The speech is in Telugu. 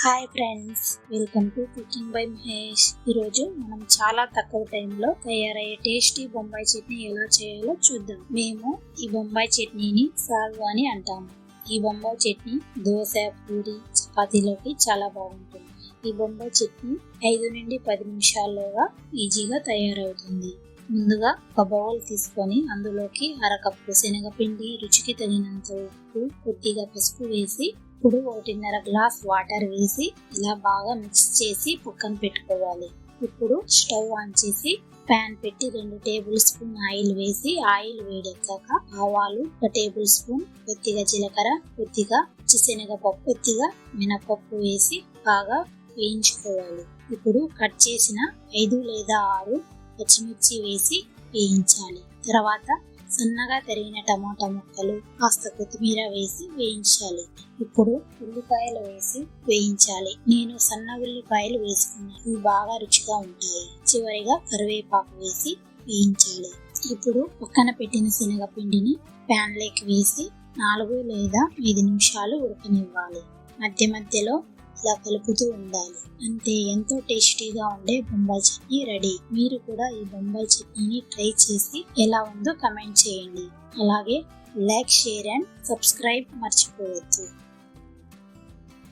Hi friends, welcome to cooking by Mahesh. ఈరోజు మనం చాలా తక్కువ టైంలో తయారయ్యే టేస్టీ బొంబాయి చట్నీ ఎలా చేయాలో చూద్దాం. మేము ఈ బొంబాయి చట్నీని సాగు అని అంటాము. ఈ బొంబాయి చట్నీ దోశ, పూరి, చపాతీలోకి చాలా బాగుంటుంది. ఈ బొంబాయి చట్నీ 5 నుండి 10 నిమిషాల్లోగా ఈజీగా తయారవుతుంది. ముందుగా ఒక బౌల్ తీసుకొని అందులోకి అరకప్పు శనగపిండి, రుచికి తగినంత ఉప్పు, కొద్దిగా పసుపు వేసి ఇప్పుడు 1.5 గ్లాస్ వాటర్ వేసి ఇలా బాగా మిక్స్ చేసి పక్కన పెట్టుకోవాలి. ఇప్పుడు స్టవ్ ఆన్ చేసి ప్యాన్ పెట్టి 2 టేబుల్ స్పూన్ ఆయిల్ వేసి ఆయిల్ వేడెక్కాక ఆవాలు 1 టేబుల్ స్పూన్, కొద్దిగా జీలకర్ర, కొద్దిగా పచ్చిశనగపప్పు, కొద్దిగా మినపప్పు వేసి బాగా వేయించుకోవాలి. ఇప్పుడు కట్ చేసిన 5 లేదా 6 పచ్చిమిర్చి వేసి వేయించాలి. తర్వాత సన్నగా తరిగిన టమాటా ముక్కలు, కాస్త కొత్తిమీర వేసి వేయించాలి. ఇప్పుడు ఉల్లిపాయలు వేసి వేయించాలి. నేను సన్న ఉల్లిపాయలు వేసుకున్నాను, ఇవి బాగా రుచిగా ఉంటాయి. చివరిగా కరివేపాకు వేసి వేయించాలి. ఇప్పుడు పక్కన పెట్టిన శనగపిండిని ప్యాన్ లోకి వేసి 4 లేదా 5 నిమిషాలు ఉడకనివ్వాలి. మధ్య మధ్యలో ఇలా కలుపుతూ ఉండాలి. అంతే, ఎంతో టేస్టీగా ఉండే బొంబాయి చట్నీ రెడీ. మీరు కూడా ఈ బొంబాయి చట్నీని ట్రై చేసి ఎలా ఉందో కమెంట్ చేయండి. అలాగే లైక్, షేర్ అండ్ సబ్స్క్రైబ్ మర్చిపోవద్దు.